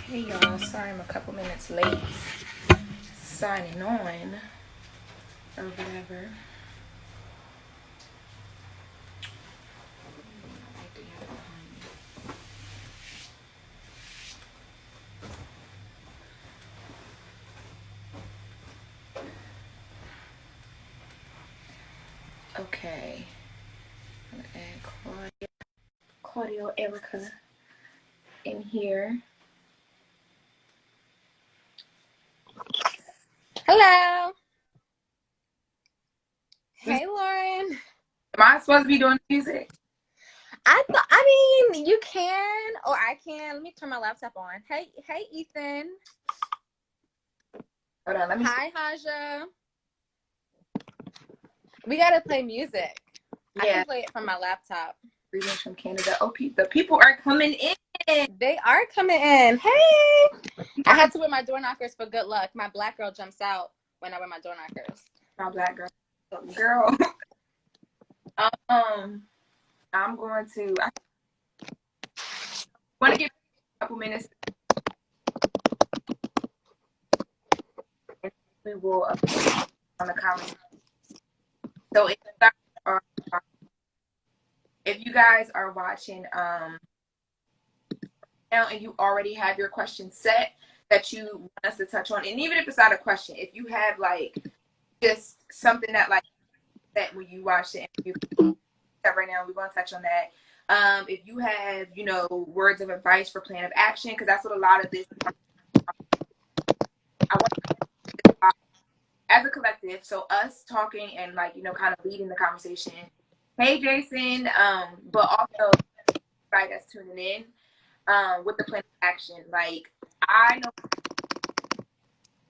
Hey y'all, sorry I'm a couple minutes late signing on or whatever. Okay, I'm gonna add Claudio, Erica in here. Hello. Hey, Lauren. Am I supposed to be doing music? I mean, you can or I can. Let me turn my laptop on. Hey, Ethan. Hold on, let me. Hi, Haja. We gotta play music. I Yeah, can play it from my laptop. greetings from Canada. Oh, the people are coming in. They are coming in. Hey. I had to wear my door knockers for good luck. My black girl jumps out when I wear my door knockers. My black girl. I'm going to. I want to give a couple minutes. And we will on the comments. So if you guys are watching now and you already have your question set that you want us to touch on, and even if it's not a question, if you have like just something that like that when you watch the interview right now, we're going to touch on that. If you have, words of advice for plan of action, because that's what a lot of this I want to as a collective, so us talking and like kind of leading the conversation. Hey Jason, but also everybody that's tuning in with the plan of action. Like I know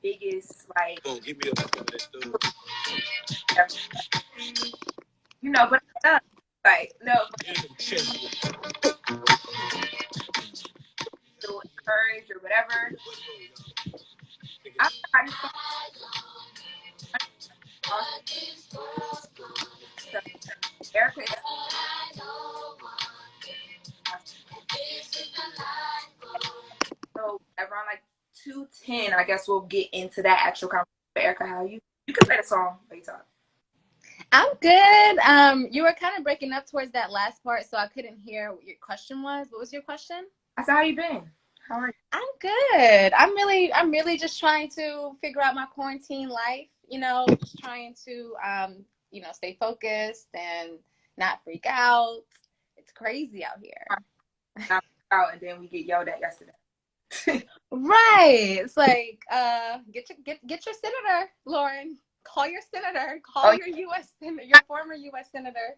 biggest like give me but like no to encourage or whatever. I just so Erica is so around like 2:10, I guess we'll get into that actual conversation. Erica, how you can play the song later. I'm good. You were kind of breaking up towards that last part, so I couldn't hear what your question was. What was your question? I said, how you been? How are you? I'm good. I'm really just trying to figure out my quarantine life, just trying to stay focused and not freak out. It's crazy out here. Out and then we get yelled at yesterday. Right. It's like get your senator, Lauren. Call your senator. Call your US senator, your former US senator.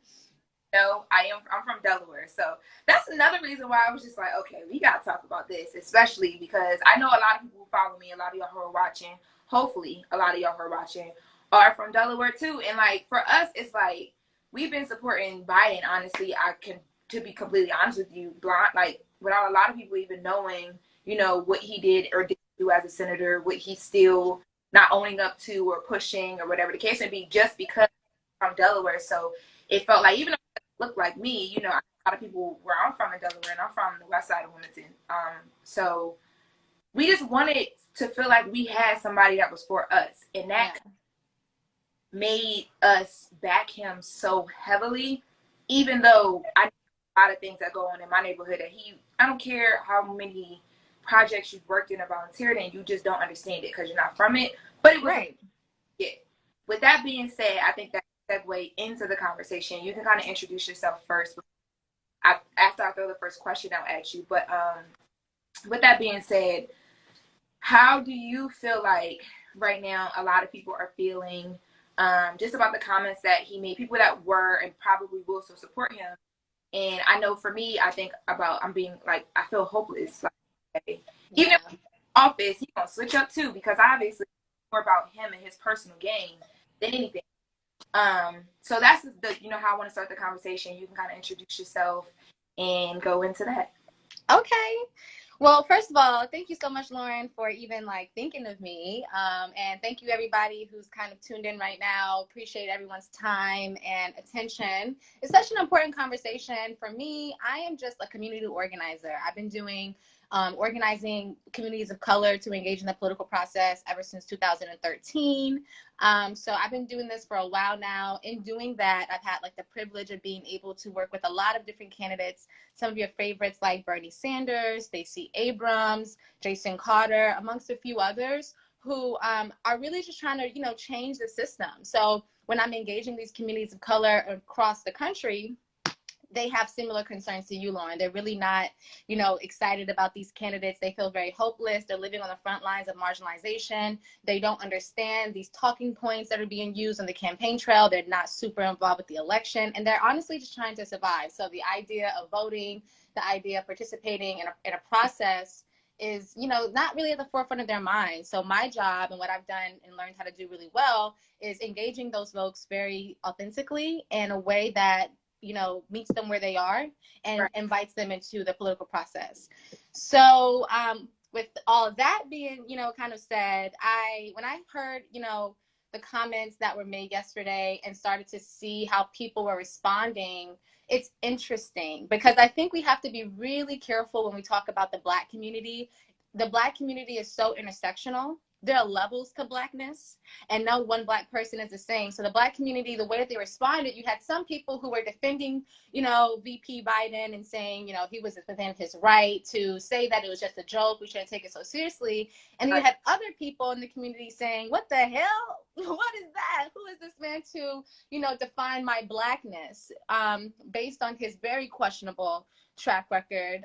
No, I'm from Delaware. So that's another reason why I was just like, okay, we gotta talk about this, especially because I know a lot of people who follow me, a lot of y'all who are watching, hopefully a lot of y'all who are watching are from Delaware too. And like for us, it's like we've been supporting Biden, honestly. I can to be completely honest with you, blind like without a lot of people even knowing, what he did or didn't do as a senator, what he's still not owning up to or pushing or whatever the case may be, just because I'm from Delaware. So it felt like even look like me, a lot of people where I'm from in Delaware, and I'm from the west side of Wilmington. So we just wanted to feel like we had somebody that was for us, and that made us back him so heavily, even though I know a lot of things that go on in my neighborhood that I don't care how many projects you've worked in or volunteered in, you just don't understand it because you're not from it. But it was right. Yeah. With that being said, I think that segue into the conversation. You can kind of introduce yourself first. After I throw the first question out at you. But with that being said, how do you feel like right now a lot of people are feeling just about the comments that he made? People that were and probably will still support him. And I know for me, I think about I'm being like I feel hopeless. Like, even in office, he's gonna switch up too because obviously it's more about him and his personal gain than anything. So that's how I want to start the conversation. You can kind of introduce yourself and go into that. Okay. Well, first of all, thank you so much, Lauren, for even like thinking of me. And thank you everybody who's kind of tuned in right now. Appreciate everyone's time and attention. It's such an important conversation for me. I am just a community organizer. I've been doing organizing communities of color to engage in the political process ever since 2013. So I've been doing this for a while now. In doing that, I've had like the privilege of being able to work with a lot of different candidates, some of your favorites like Bernie Sanders, Stacey Abrams, Jason Carter, amongst a few others, who are really just trying to, change the system. So when I'm engaging these communities of color across the country, they have similar concerns to you, Lauren. They're really not, excited about these candidates. They feel very hopeless. They're living on the front lines of marginalization. They don't understand these talking points that are being used on the campaign trail. They're not super involved with the election, and they're honestly just trying to survive. So the idea of voting, the idea of participating in a process is, not really at the forefront of their minds. So my job and what I've done and learned how to do really well is engaging those folks very authentically in a way that meets them where they are and invites them into the political process. So with all of that being, kind of said, when I heard, the comments that were made yesterday and started to see how people were responding, it's interesting because I think we have to be really careful when we talk about the Black community. The Black community is so intersectional. There are levels to Blackness, and no one Black person is the same. So the Black community, the way that they responded, you had some people who were defending, VP Biden and saying, he was within his right to say that it was just a joke. We shouldn't take it so seriously. And then you had other people in the community saying, what the hell? What is that? Who is this man to, define my Blackness based on his very questionable track record?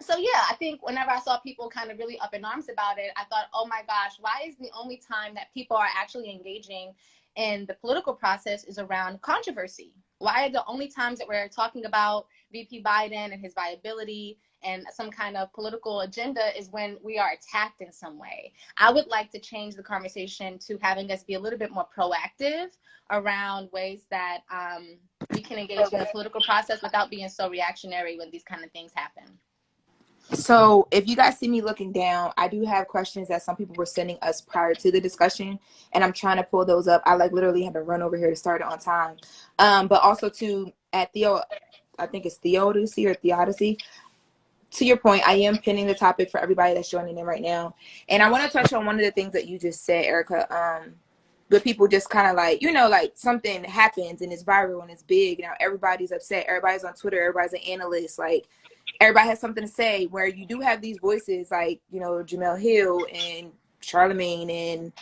So yeah, I think whenever I saw people kind of really up in arms about it, I thought, oh my gosh, why is the only time that people are actually engaging in the political process is around controversy? Why are the only times that we're talking about VP Biden and his viability and some kind of political agenda is when we are attacked in some way? I would like to change the conversation to having us be a little bit more proactive around ways that we can engage in the political process without being so reactionary when these kind of things happen. So if you guys see me looking down, I do have questions that some people were sending us prior to the discussion, and I'm trying to pull those up. I literally had to run over here to start it on time. But also at Theo, I think it's Theodicy or Theodicy. To your point, I am pinning the topic for everybody that's joining in right now. And I want to touch on one of the things that you just said, Erica. But people just kind of like something happens and it's viral and it's big. Now everybody's upset. Everybody's on Twitter. Everybody's an analyst. Like, everybody has something to say, where you do have these voices like, Jamel Hill and Charlemagne and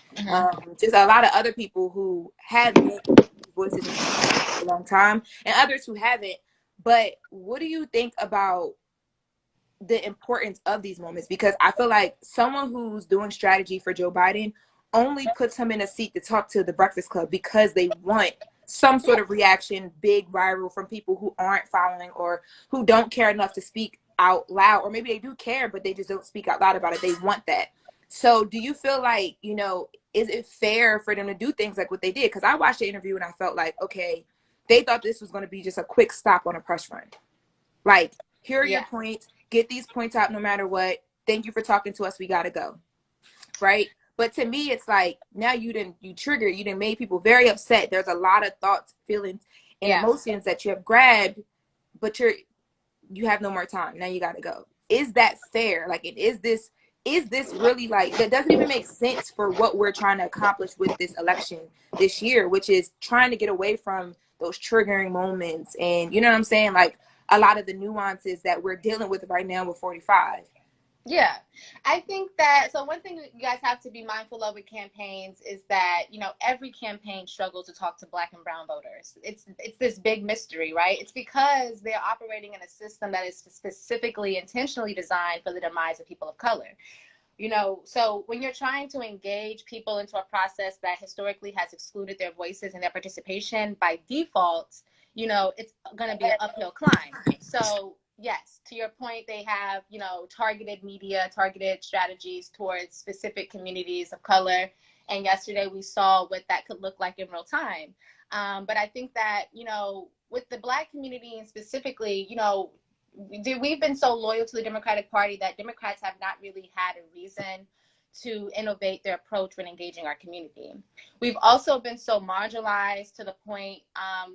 just a lot of other people who have voices for a long time and others who haven't. But what do you think about the importance of these moments? Because I feel like someone who's doing strategy for Joe Biden only puts him in a seat to talk to the Breakfast Club because they want some sort of reaction, big viral, from people who aren't following or who don't care enough to speak out loud, or maybe they do care, but they just don't speak out loud about it. They want that. So do you feel like, is it fair for them to do things like what they did? Because I watched the interview and I felt like, okay, they thought this was going to be just a quick stop on a press run. Like, here are your points. Get these points out no matter what. Thank you for talking to us. We got to go. Right? But to me, it's like, now you triggered, you done made people very upset. There's a lot of thoughts, feelings, and emotions that you have grabbed, but you have no more time. Now you got to go. Is that fair? Like, is this really, like, that doesn't even make sense for what we're trying to accomplish with this election this year, which is trying to get away from those triggering moments. And you know what I'm saying? Like, a lot of the nuances that we're dealing with right now with 45. Yeah, I think that, so one thing that you guys have to be mindful of with campaigns is that, every campaign struggles to talk to Black and brown voters. It's this big mystery, right? It's because they're operating in a system that is specifically, intentionally designed for the demise of people of color. So when you're trying to engage people into a process that historically has excluded their voices and their participation by default, it's going to be an uphill climb. So yes, to your point, they have, targeted media, targeted strategies towards specific communities of color. And yesterday we saw what that could look like in real time. But I think that, with the Black community and specifically, we've been so loyal to the Democratic Party that Democrats have not really had a reason to innovate their approach when engaging our community. We've also been so marginalized to the point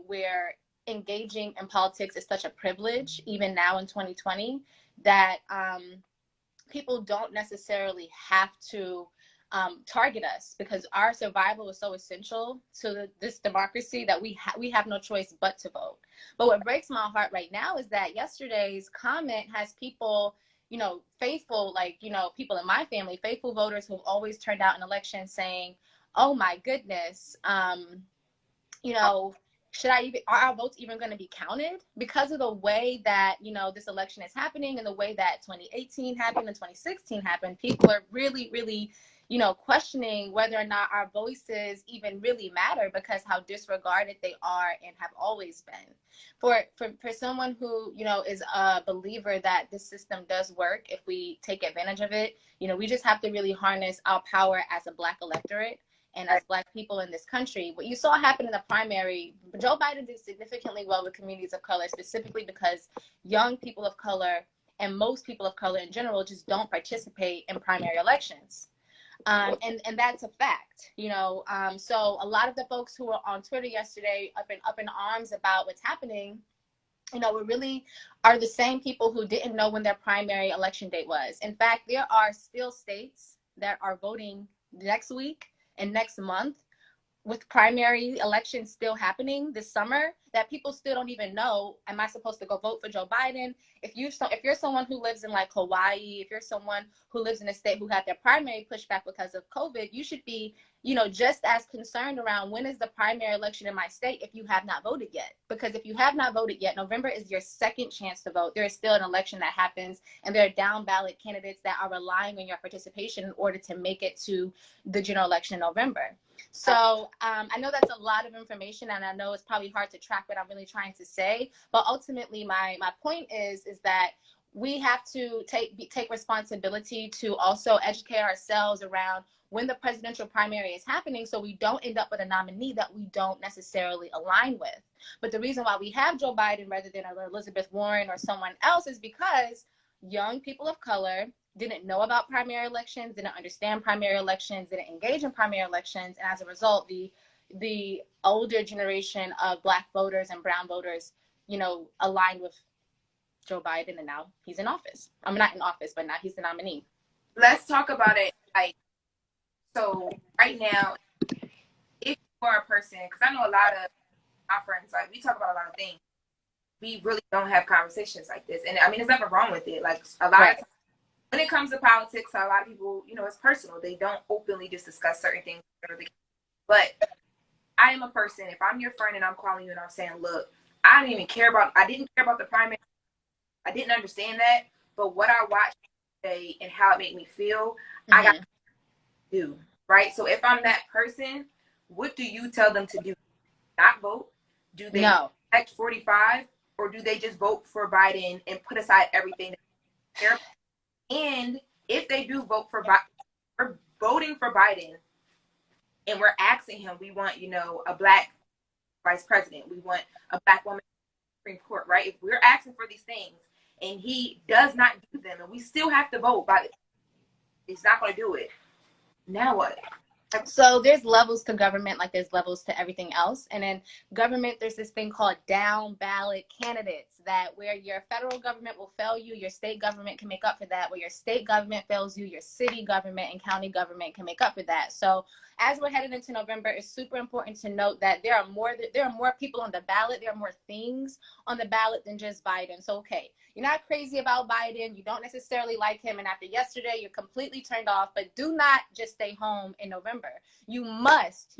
where engaging in politics is such a privilege, even now in 2020, that people don't necessarily have to target us, because our survival is so essential to this democracy that we have no choice but to vote. But what breaks my heart right now is that yesterday's comment has people, you know, faithful, like, you know, people in my family, faithful voters who've always turned out in elections saying, oh my goodness, you know, are our votes even going to be counted? Because of the way that, you know, this election is happening and the way that 2018 happened and 2016 happened, people are really, really, you know, questioning whether or not our voices even really matter, because how disregarded they are and have always been. For someone who, you know, is a believer that this system does work if we take advantage of it, you know, we just have to really harness our power as a Black electorate and as Black people in this country. What you saw happen in the primary, Joe Biden did significantly well with communities of color, specifically because young people of color and most people of color in general just don't participate in primary elections. And that's a fact, you know. So a lot of the folks who were on Twitter yesterday up in arms about what's happening, you know, we really are the same people who didn't know when their primary election date was. In fact, there are still states that are voting next week and next month, with primary elections still happening this summer, that people still don't even know, am I supposed to go vote for Joe Biden? If you're someone who lives in like Hawaii, if you're someone who lives in a state who had their primary pushed back because of COVID, you should be, you know, just as concerned around when is the primary election in my state if you have not voted yet. Because if you have not voted yet, November is your second chance to vote. There is still an election that happens, and there are down ballot candidates that are relying on your participation in order to make it to the general election in November. So I know that's a lot of information, and I know it's probably hard to track what I'm really trying to say, but ultimately my point is that we have to take responsibility to also educate ourselves around when the presidential primary is happening, so we don't end up with a nominee that we don't necessarily align with. But the reason why we have Joe Biden rather than Elizabeth Warren or someone else is because young people of color didn't know about primary elections, didn't understand primary elections, didn't engage in primary elections, and as a result, the older generation of Black voters and brown voters, you know, aligned with Joe Biden, and now he's in office. I'm not in office, but now he's the nominee. Let's talk about it. Like, so right now, if you are a person, because I know a lot of my friends, like, we talk about a lot of things. We really don't have conversations like this, and I mean, there's nothing wrong with it. Like, a lot of times, when it comes to politics, a lot of people, you know, it's personal. They don't openly just discuss certain things. But I am a person, if I'm your friend and I'm calling you and I'm saying, look, I didn't care about the primary. I didn't understand that. But what I watched today and how it made me feel, I got to do, right? So if I'm that person, what do you tell them to do? Not vote? Do they elect 45? Or do they just vote for Biden and put aside everything that they care about? And if they do vote for Biden, we're voting for Biden, and we're asking him, we want, you know, a Black vice president. We want a Black woman in the Supreme Court, right? If we're asking for these things and he does not do them, and we still have to vote, but he's not going to do it, now what? So there's levels to government, like there's levels to everything else. And in government, there's this thing called down ballot candidates, that where your federal government will fail you, your state government can make up for that. Where your state government fails you, your city government and county government can make up for that. So as we're headed into November, it's super important to note that there are more people on the ballot. There are more things on the ballot than just Biden. So, okay, you're not crazy about Biden. You don't necessarily like him. And after yesterday, you're completely turned off. But do not just stay home in November. You must,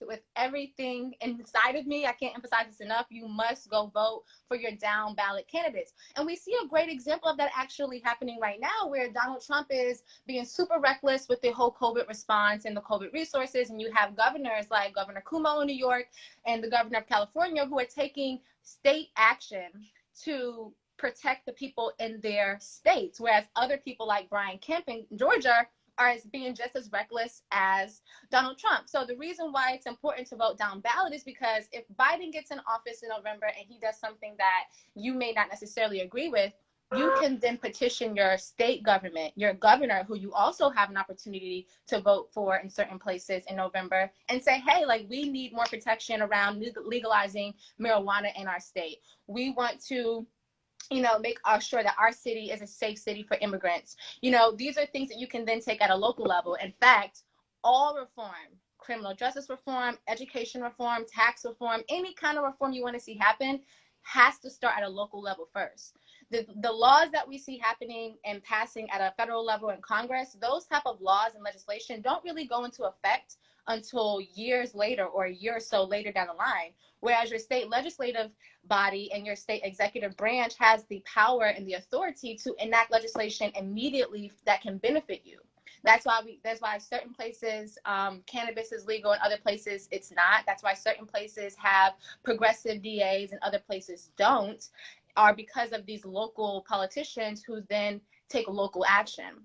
with everything inside of me, I can't emphasize this enough, you must go vote for your down ballot candidates. And we see a great example of that actually happening right now, where Donald Trump is being super reckless with the whole COVID response and the COVID resources. And you have governors like Governor Cuomo in New York and the governor of California who are taking state action to protect the people in their states, whereas other people like Brian Kemp in Georgia are being just as reckless as Donald Trump. So the reason why it's important to vote down ballot is because if Biden gets in office in November and he does something that you may not necessarily agree with, you can then petition your state government, your governor, who you also have an opportunity to vote for in certain places in November, and say, hey, like, we need more protection around legalizing marijuana in our state. We want to, you know, make sure that our city is a safe city for immigrants. You know, these are things that you can then take at a local level. In fact, all reform, criminal justice reform, education reform, tax reform, any kind of reform you want to see happen has to start at a local level first. The laws that we see happening and passing at a federal level in Congress, those type of laws and legislation don't really go into effect until years later, or a year or so later down the line. Whereas your state legislative body and your state executive branch has the power and the authority to enact legislation immediately that can benefit you. That's why certain places cannabis is legal and other places it's not. That's why certain places have progressive DAs and other places don't, are because of these local politicians who then take local action.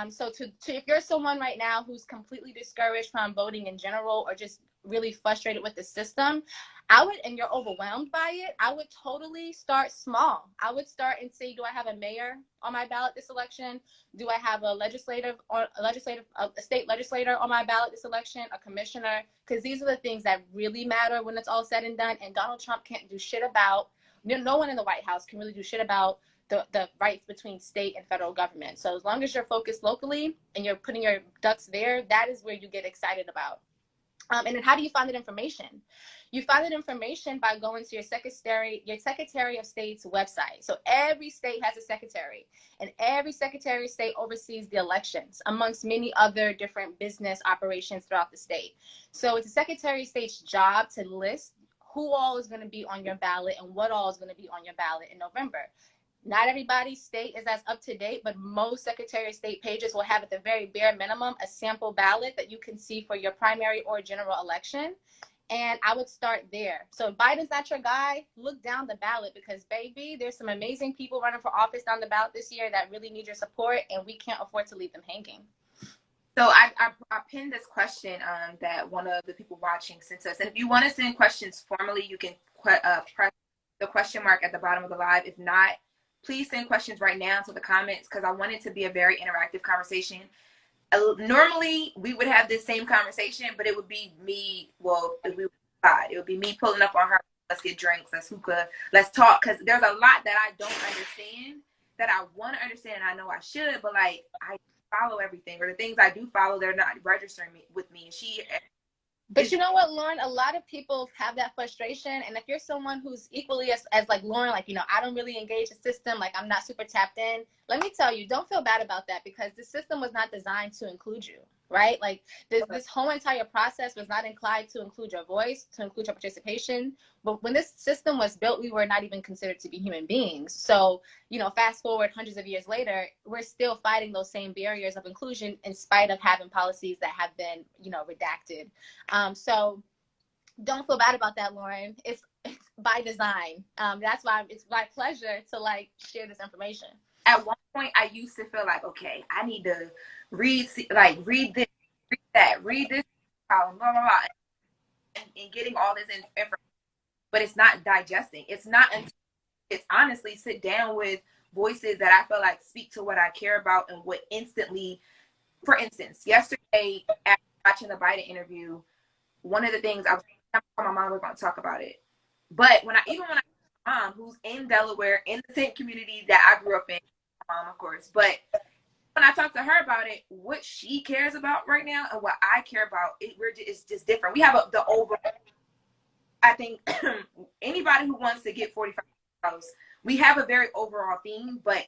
So if you're someone right now who's completely discouraged from voting in general, or just really frustrated with the system, and you're overwhelmed by it, I would totally start small. I would start and say, do I have a mayor on my ballot this election? Do I have a state legislator on my ballot this election, a commissioner? Because these are the things that really matter when it's all said and done. And Donald Trump can't do shit about, no one in the White House can really do shit about the rights between state and federal government. So as long as you're focused locally and you're putting your ducks there, that is where you get excited about. And then how do you find that information? You find that information by going to your Secretary of State's website. So every state has a secretary, and every Secretary of State oversees the elections, amongst many other different business operations throughout the state. So it's the Secretary of State's job to list who all is going to be on your ballot and what all is going to be on your ballot in November. Not everybody's state is as up to date, but most Secretary of State pages will have, at the very bare minimum, a sample ballot that you can see for your primary or general election. And I would start there. So if Biden's not your guy, look down the ballot, because, baby, there's some amazing people running for office down the ballot this year that really need your support, and we can't afford to leave them hanging. So I pinned this question that one of the people watching sent us. And if you want to send questions formally, you can press the question mark at the bottom of the live. If not, please send questions right now to the comments, because I want it to be a very interactive conversation. Normally, we would have this same conversation, but it would be me, if we were outside, it would be me pulling up on her, let's get drinks, let's hookah, let's talk, because there's a lot that I don't understand that I want to understand, and I know I should, but, like, I follow everything, or the things I do follow, they're not registering with me. But you know what, Lauren? A lot of people have that frustration. And if you're someone who's equally as like Lauren, like, you know, I don't really engage the system, like, I'm not super tapped in, let me tell you, don't feel bad about that, because the system was not designed to include you, right? Like, this whole entire process was not inclined to include your voice, to include your participation. But when this system was built, we were not even considered to be human beings. So, you know, fast forward hundreds of years later, we're still fighting those same barriers of inclusion in spite of having policies that have been, you know, redacted. So don't feel bad about that, Lauren. It's by design. That's why it's my pleasure to, like, share this information. At one point, I used to feel like, okay, I need to read this, read that, read this, blah, blah, blah, and getting all this information. But it's not digesting. It's not until it's honestly sit down with voices that I feel like speak to what I care about and what instantly, for instance, yesterday after watching the Biden interview, one of the things I was telling my mom, we're going to talk about it. But when I my mom, who's in Delaware, in the same community that I grew up in, my mom, of course, but when I talk to her about it, what she cares about right now and what I care about, it's just different. We have the overall. I think anybody who wants to get 45 hours, we have a very overall theme, but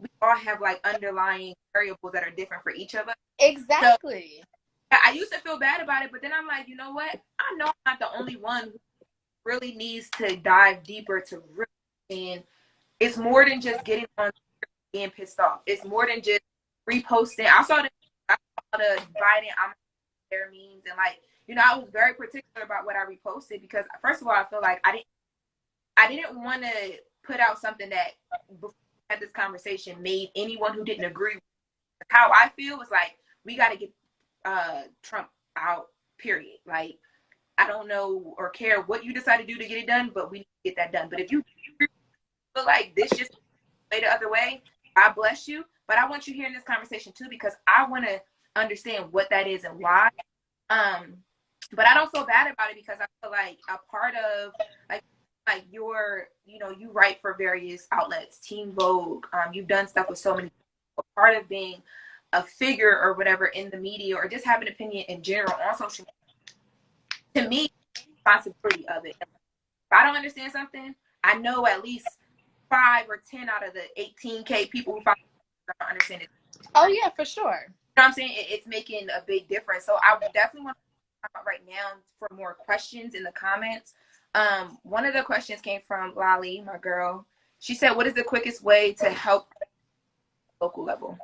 we all have, like, underlying variables that are different for each of us. Exactly. So, I used to feel bad about it, but then I'm like, you know what? I know I'm not the only one who really needs to dive deeper to really, and it's more than just getting on being pissed off. It's more than just reposting. I saw the Biden I'm there memes, and, like, you know, I was very particular about what I reposted, because first of all, I feel like I didn't want to put out something that, before we had this conversation, made anyone who didn't agree with how I feel was like, we got to get Trump out, period. Like, I don't know or care what you decide to do to get it done, but we need to get that done. But if you feel like this just way the other way, God bless you. But I want you here in this conversation too, because I want to understand what that is and why. But I don't feel bad about it, because I feel like a part of like your, you know, you write for various outlets, Teen Vogue. You've done stuff with so many people. Part of being a figure or whatever in the media, or just have an opinion in general on social media, to me, responsibility of it. If I don't understand something, I know at least 5 or 10 out of the 18K people who follow don't understand it. Oh yeah, for sure. You know what I'm saying? It's making a big difference. So I definitely want to talk about right now for more questions in the comments. One of the questions came from Lolly, my girl. She said, what is the quickest way to help local level?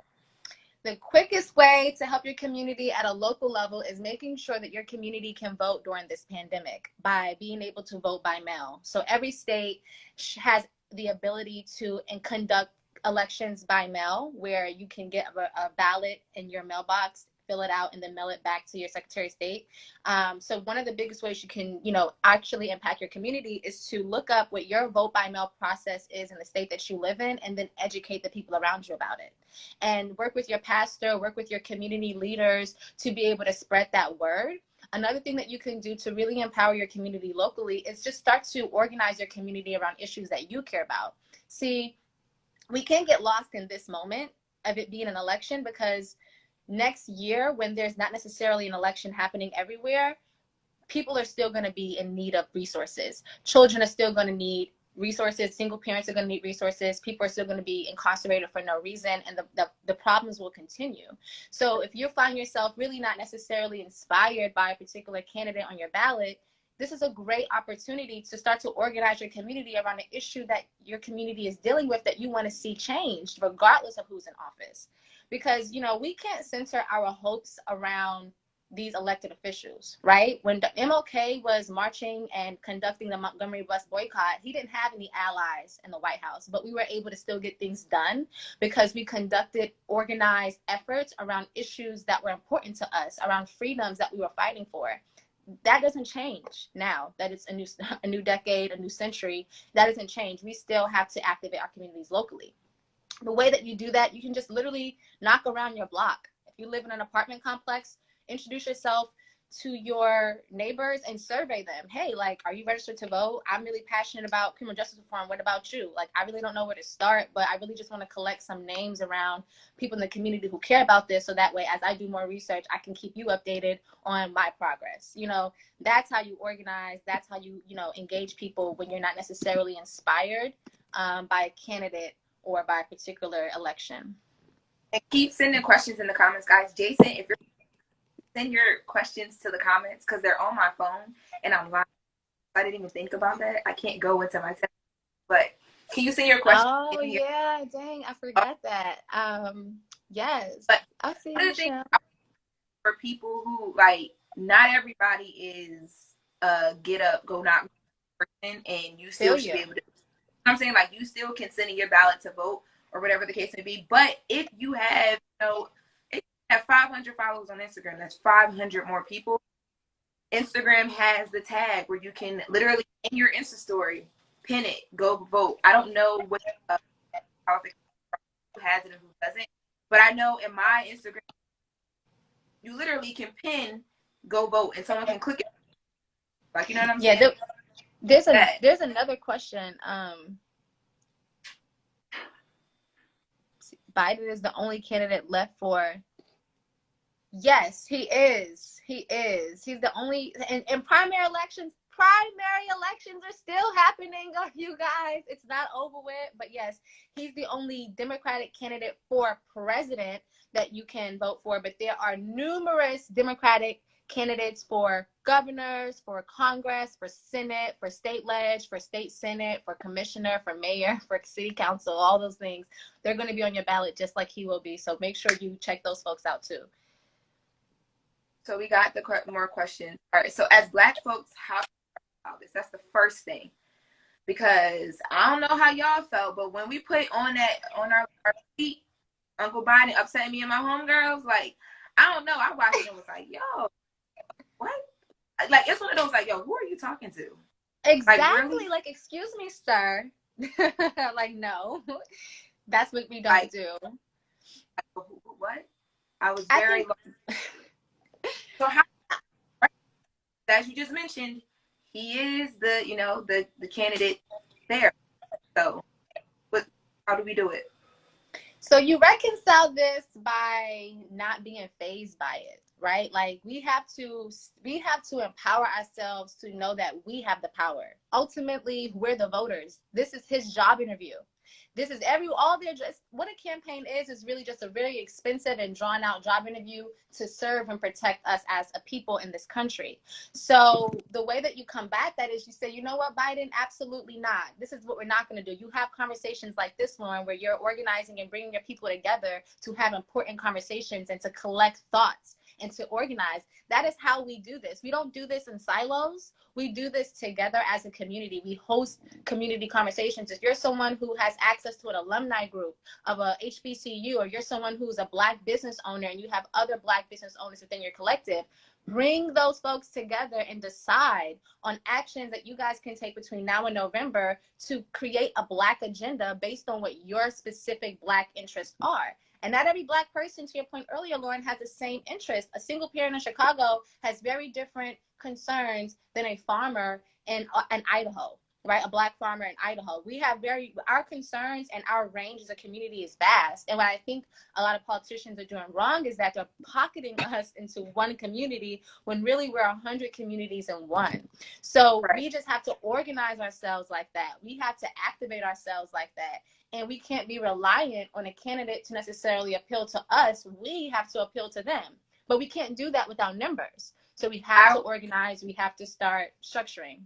The quickest way to help your community at a local level is making sure that your community can vote during this pandemic by being able to vote by mail. So every state has the ability to conduct elections by mail, where you can get a ballot in your mailbox, fill it out, and then mail it back to your Secretary of State. So one of the biggest ways you can, actually impact your community is to look up what your vote by mail process is in the state that you live in, and then educate the people around you about it. And work with your pastor, work with your community leaders to be able to spread that word. Another thing that you can do to really empower your community locally is just start to organize your community around issues that you care about. See, we can't get lost in this moment of it being an election, because next year, when there's not necessarily an election happening everywhere, people are still going to be in need of resources. Children are still going to need resources. Single parents are going to need resources. People are still going to be incarcerated for no reason, and the problems will continue. So if you find yourself really not necessarily inspired by a particular candidate on your ballot, this is a great opportunity to start to organize your community around an issue that your community is dealing with that you want to see changed, regardless of who's in office. Because, we can't center our hopes around these elected officials, right? When the MLK was marching and conducting the Montgomery bus boycott, he didn't have any allies in the White House, but we were able to still get things done because we conducted organized efforts around issues that were important to us, around freedoms that we were fighting for. That doesn't change now that it's a new decade, a new century. That doesn't change. We still have to activate our communities locally. The way that you do that, you can just literally knock around your block. If you live in an apartment complex, introduce yourself to your neighbors and survey them. Hey, are you registered to vote? I'm really passionate about criminal justice reform. What about you? I really don't know where to start, but I really just want to collect some names around people in the community who care about this, so that way, as I do more research, I can keep you updated on my progress. That's how you organize. That's how you, engage people when you're not necessarily inspired by a candidate or by a particular election. And keep sending questions in the comments, guys. Jason, if you're send your questions to the comments, because they're on my phone and I'm live. I didn't even think about that. I can't go into my text, but can you send your questions? Oh yeah, dang, I forgot that. Yes, but I'll see you. For people who not everybody is get up, go knock person, and you still should be able to. I'm saying you still can send in your ballot to vote or whatever the case may be. But if you have, if you have 500 followers on Instagram, that's 500 more people. Instagram has the tag where you can literally in your Insta story pin it, go vote. I don't know what who has it and who doesn't, but I know in my Instagram you literally can pin go vote and someone can click it. You know what I'm saying? There's another question. Biden is the only candidate left for. Yes, he is. He is. He's the only. And primary elections are still happening, you guys. It's not over with. But yes, he's the only Democratic candidate for president that you can vote for. But there are numerous Democratic candidates for governors, for Congress, for Senate, for state leg, for state Senate, for commissioner, for mayor, for city council, all those things. They're going to be on your ballot just like he will be. So make sure you check those folks out too. So we got the more questions. All right. So as Black folks, how about this? That's the first thing. Because I don't know how y'all felt, but when we put on our feet, Uncle Biden upsetting me and my homegirls, I don't know. I watched it and was like, yo, what? It's one of those yo, who are you talking to? Exactly. Really? Excuse me, sir. No. That's what we don't Like, do. what? I was I very think. low. So how, as you just mentioned, he is the, you know, the candidate there. So, but how do we do it? So you reconcile this by not being fazed by it, right? Like we have to empower ourselves to know that we have the power. Ultimately, we're the voters. This is his job interview. This is all they're just, what a campaign is really just a very expensive and drawn out job interview to serve and protect us as a people in this country. So the way that you combat that is you say, you know what, Biden, absolutely not. This is what we're not going to do. You have conversations like this, Lauren, where you're organizing and bringing your people together to have important conversations and to collect thoughts and to organize. That is how we do this. We don't do this in silos. We do this together as a community. We host community conversations. If you're someone who has access to an alumni group of a HBCU, or you're someone who's a Black business owner and you have other Black business owners within your collective, bring those folks together and decide on actions that you guys can take between now and November to create a Black agenda based on what your specific Black interests are. And not every Black person, to your point earlier, Lauren, has the same interest. A single parent in Chicago has very different concerns than a farmer in Idaho, right? A Black farmer in Idaho. We have our concerns and our range as a community is vast. And what I think a lot of politicians are doing wrong is that they're pocketing us into one community when really we're 100 communities in one. So we just have to organize ourselves like that. We have to activate ourselves like that. And we can't be reliant on a candidate to necessarily appeal to us. We have to appeal to them. But we can't do that without numbers. So we have to organize. We have to start structuring.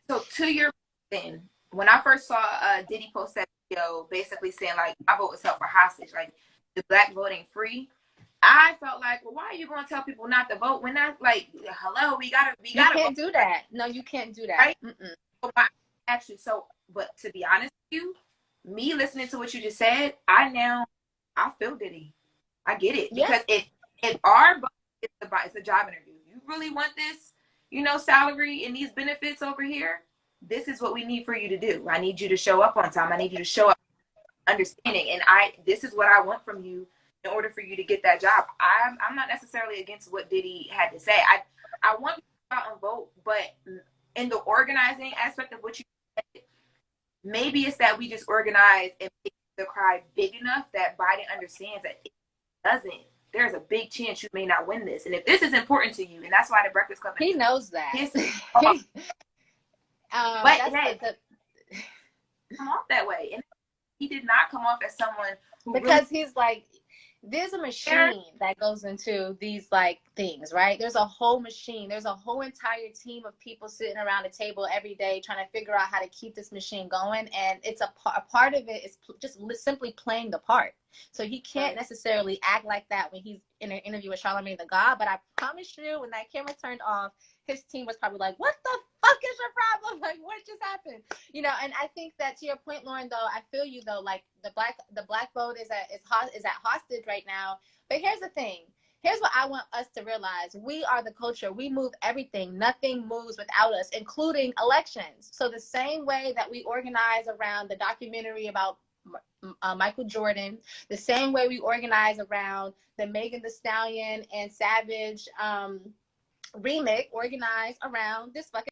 So to your thing, when I first saw Diddy post that video basically saying, like, my vote was held for hostage, like, the Black voting free, I felt like, well, why are you going to tell people not to vote when that's like, hello, we gotta you can't do that. No, you can't do that. Right? So, but to be honest with you, me listening to what you just said, I feel Diddy. I get it. Because if our vote is it's a job interview, you really want this, you know, salary and these benefits over here, this is what we need for you to do. I need you to show up on time. I need you to show up understanding. And this is what I want from you in order for you to get that job. I'm not necessarily against what Diddy had to say. I want you to go out and vote, but in the organizing aspect of what you said, maybe it's that we just organize and make the cry big enough that Biden understands that it doesn't. There's a big chance you may not win this. And if this is important to you, and that's why the Breakfast Club... He knows that. But hey, come off that way. And he did not come off as someone who because he's like, there's a machine that goes into these like things, right? There's a whole machine. There's a whole entire team of people sitting around a table every day trying to figure out how to keep this machine going. And it's a part of it is just simply playing the part. So he can't necessarily act like that when he's in an interview with Charlamagne the God. But I promise you, when that camera turned off, his team was probably like, what the fuck is your problem? Like, what just happened? You know, and I think that to your point, Lauren, though, I feel you, though, like the black vote is at hostage right now. But here's the thing. Here's what I want us to realize. We are the culture. We move everything. Nothing moves without us, including elections. So the same way that we organize around the documentary about Michael Jordan, the same way we organize around the Megan Thee Stallion and Savage remake, organize around this fucking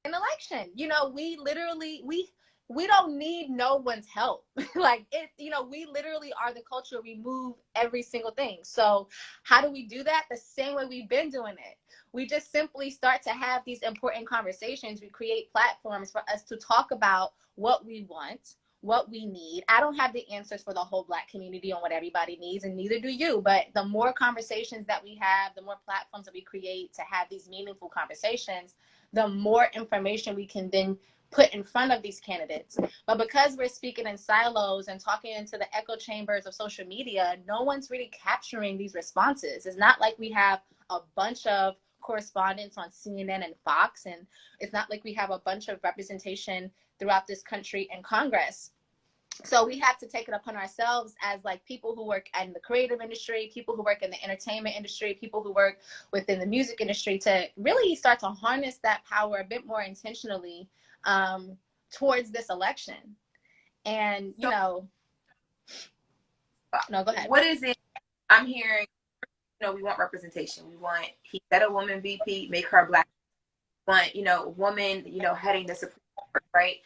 election. You know, we literally, we don't need no one's help. Like, it, you know, we literally are the culture. We move every single thing. So how do we do that? The same way we've been doing it. We just simply start to have these important conversations. We create platforms for us to talk about what we want, what we need. I don't have the answers for the whole Black community on what everybody needs, and neither do you. But the more conversations that we have, the more platforms that we create to have these meaningful conversations, the more information we can then put in front of these candidates. But because we're speaking in silos and talking into the echo chambers of social media, no one's really capturing these responses. It's not like we have a bunch of correspondents on CNN and Fox, and it's not like we have a bunch of representation throughout this country in Congress. So we have to take it upon ourselves as like people who work in the creative industry, people who work in the entertainment industry, people who work within the music industry to really start to harness that power a bit more intentionally towards this election. And, you So, know, no, go ahead. what is it I'm hearing? We want representation. We want, he said, a woman VP, make her Black. We want, a woman, heading the Supreme Court, right?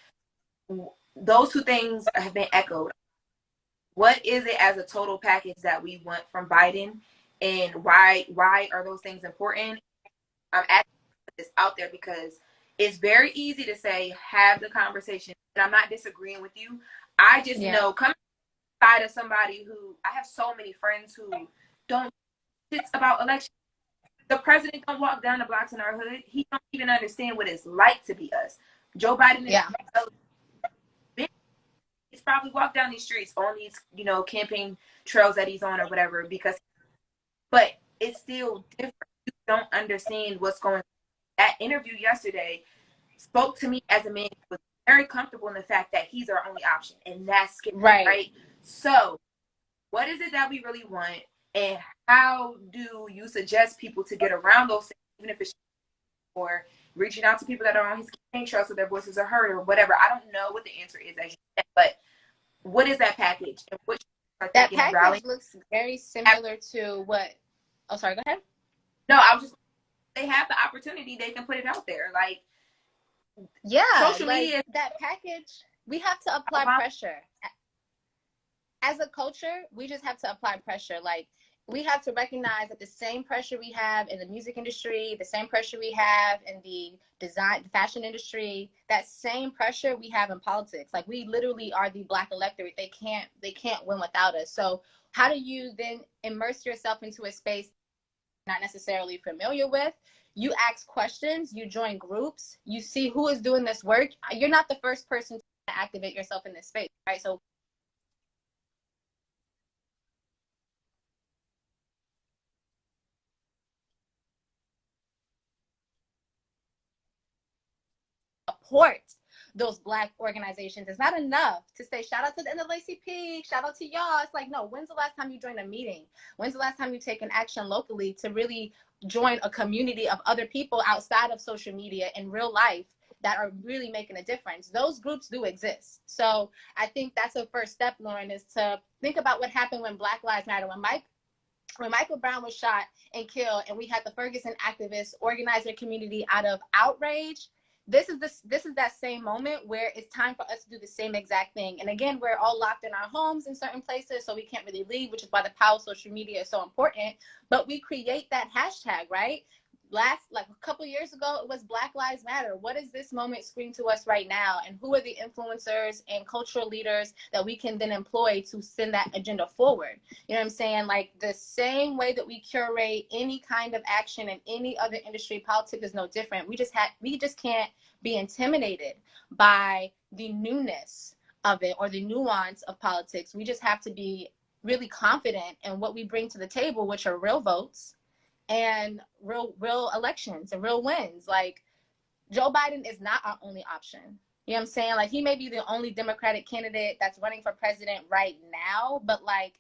Those two things have been echoed. What is it as a total package that we want from Biden, and why are those things important? I'm asking this out there because it's very easy to say, have the conversation, and I'm not disagreeing with you. I just know, coming side of somebody who, I have so many friends who don't shits about election. The president don't walk down the blocks in our hood. He don't even understand what it's like to be us. Joe Biden is he's probably walked down these streets on these, camping trails that he's on or whatever, but it's still different. You don't understand what's going on. That interview yesterday spoke to me as a man who was very comfortable in the fact that he's our only option, and that's scary, right? So what is it that we really want, and how do you suggest people to get around those things, even if it's or reaching out to people that are on his campaign trail so their voices are heard or whatever? I don't know what the answer is, as you said, but what is that package? And what that package looks very similar to what? Oh, sorry. Go ahead. No, I was just. They have the opportunity. They can put it out there. Like, social media. That package. We have to apply pressure. As a culture, we just have to apply pressure. Like, we have to recognize that the same pressure we have in the music industry, the same pressure we have in the design, the fashion industry, that same pressure we have in politics. Like, we literally are the Black electorate. They can't win without us. So how do you then immerse yourself into a space you're not necessarily familiar with? You ask questions, you join groups, you see who is doing this work. You're not the first person to activate yourself in this space, right? So support those Black organizations. It's not enough to say, shout out to the NAACP, shout out to y'all. It's like, no, when's the last time you joined a meeting? When's the last time you taken action locally to really join a community of other people outside of social media in real life that are really making a difference? Those groups do exist. So I think that's a first step, Lauren, is to think about what happened when Black Lives Matter, when Michael Brown was shot and killed, and we had the Ferguson activists organize their community out of outrage. This is that same moment where it's time for us to do the same exact thing. And again, we're all locked in our homes in certain places, so we can't really leave, which is why the power of social media is so important. But we create that hashtag, right? Like a couple years ago, it was Black Lives Matter. What does this moment scream to us right now? And who are the influencers and cultural leaders that we can then employ to send that agenda forward? You know what I'm saying? Like, the same way that we curate any kind of action in any other industry, politics is no different. We just can't be intimidated by the newness of it or the nuance of politics. We just have to be really confident in what we bring to the table, which are real votes and real elections and real wins. Like, Joe Biden is not our only option. You know what I'm saying? Like, he may be the only Democratic candidate that's running for president right now, but like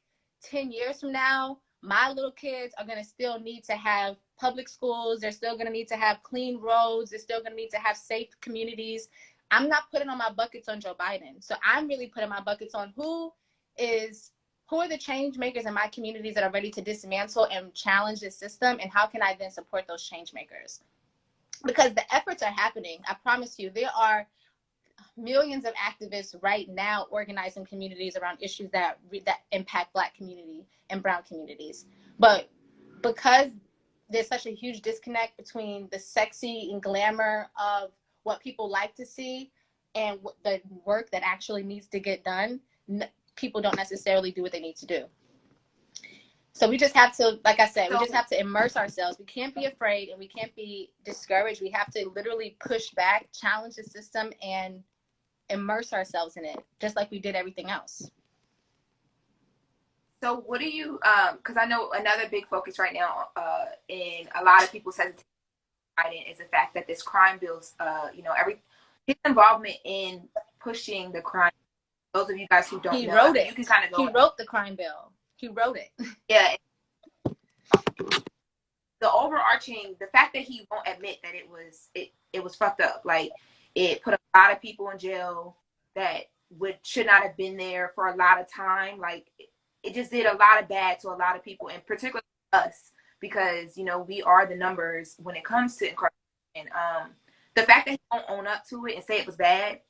10 years from now, my little kids are going to still need to have public schools. They're still going to need to have clean roads. They're still going to need to have safe communities. I'm not putting on my buckets on Joe Biden. So I'm really putting my buckets on who are the change makers in my communities that are ready to dismantle and challenge this system, and how can I then support those change makers? Because the efforts are happening. I promise you, there are millions of activists right now organizing communities around issues that impact Black community and brown communities. But because there's such a huge disconnect between the sexy and glamour of what people like to see and the work that actually needs to get done, people don't necessarily do what they need to do. So we just have to, like I said, we just have to immerse ourselves. We can't be afraid and we can't be discouraged. We have to literally push back, challenge the system, and immerse ourselves in it, just like we did everything else. So what do you, because I know another big focus right now in a lot of people's hesitation is the fact that this crime bill's, his involvement in pushing the crime. Those of you guys who don't know, he wrote it. You can kind of go. He wrote the crime bill. He wrote it. Yeah. The overarching, the fact that he won't admit that it was fucked up. Like, it put a lot of people in jail that should not have been there for a lot of time. Like it just did a lot of bad to a lot of people, and particularly us, because you know we are the numbers when it comes to incarceration. The fact that he won't own up to it and say it was bad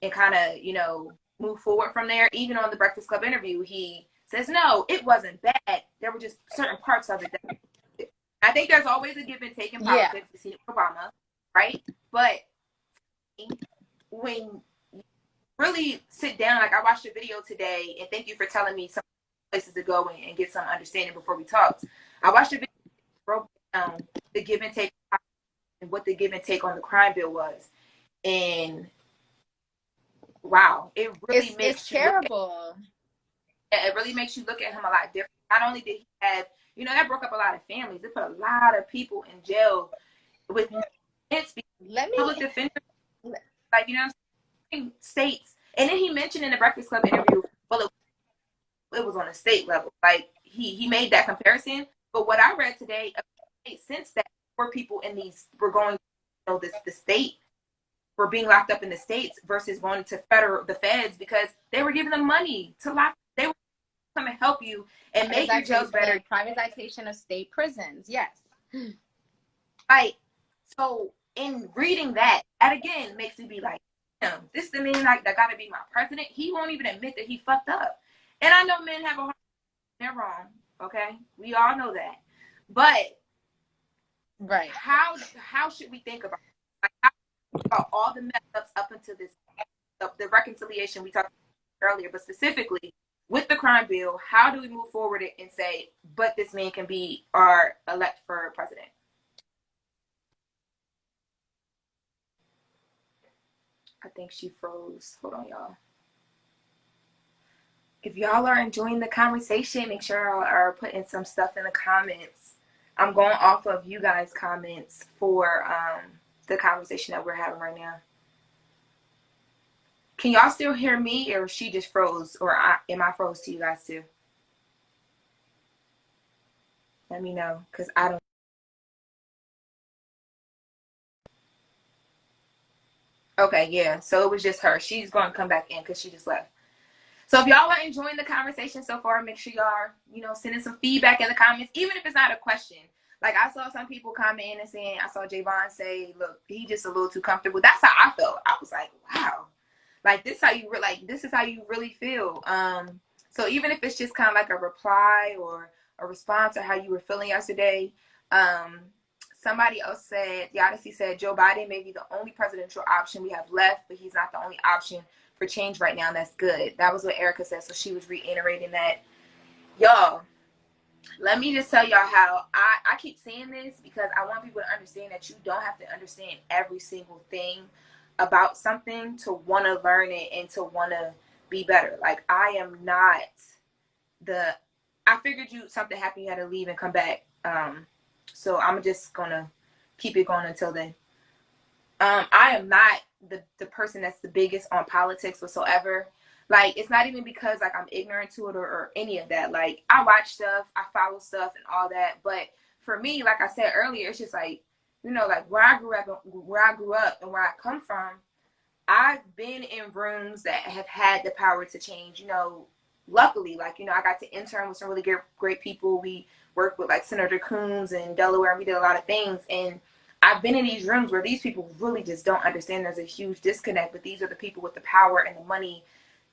and kind of, you know, move forward from there. Even on the Breakfast Club interview, he says, no, it wasn't bad. There were just certain parts of it that I think there's always a give and take in politics. We see it with Obama, right? But when you really sit down, like I watched a video today, and thank you for telling me some places to go and get some understanding before we talked. I watched a video that broke down the give and take and what the give and take on the crime bill was. And wow, it really makes you terrible. It really makes you look at him a lot different. Not only did he have, you know, that broke up a lot of families. It put a lot of people in jail with public defender, like, you know, states. And then he mentioned in the Breakfast Club interview, well, it was on a state level. Like he made that comparison. But what I read today, since that more people in these were going, you know, the state were being locked up in the states versus going to the feds, because they were giving them money to lock. They were come and help you and make your jails better. Privatization of state prisons, yes. Like, so in reading that again makes me be like, damn, this the man like that got to be my president. He won't even admit that he fucked up. And I know men have a hard time, they're wrong. Okay, we all know that. But right, how should we think about it? Like, about all the mess ups up until this, the reconciliation we talked about earlier, but specifically with the crime bill, how do we move forward and say, but this man can be our elect for president? I think she froze. Hold on, y'all. If y'all are enjoying the conversation, make sure y'all are putting some stuff in the comments. I'm going off of you guys' comments for the conversation that we're having right now. Can y'all still hear me, or she just froze, or am I froze to you guys too? Let me know, because I don't. Okay, yeah, so it was just her. She's going to come back in because she just left. So if y'all are enjoying the conversation so far, make sure y'all are, you know, sending some feedback in the comments, even if it's not a question. Like I saw some people comment in and saying, I saw Javon say, look, he just a little too comfortable. That's how I felt. I was like, wow. Like this is how you really feel. So even if it's just kind of like a reply or a response or how you were feeling yesterday, somebody else said, the Odyssey said, Joe Biden may be the only presidential option we have left, but he's not the only option for change right now. And that's good. That was what Erica said. So she was reiterating that. Y'all, let me just tell y'all how I keep saying this, because I want people to understand that you don't have to understand every single thing about something to want to learn it and to want to be better. Like I am not I figured something happened, you had to leave and come back. So I'm just gonna keep it going until then. I am not the person that's the biggest on politics whatsoever. Like it's not even because like I'm ignorant to it or any of that. Like I watch stuff, I follow stuff and all that. But for me, like I said earlier, it's just like, you know, like where I grew up and where I come from, I've been in rooms that have had the power to change, you know, luckily, like, you know, I got to intern with some really great people. We worked with like Senator Coons in Delaware, and we did a lot of things. And I've been in these rooms where these people really just don't understand there's a huge disconnect, but these are the people with the power and the money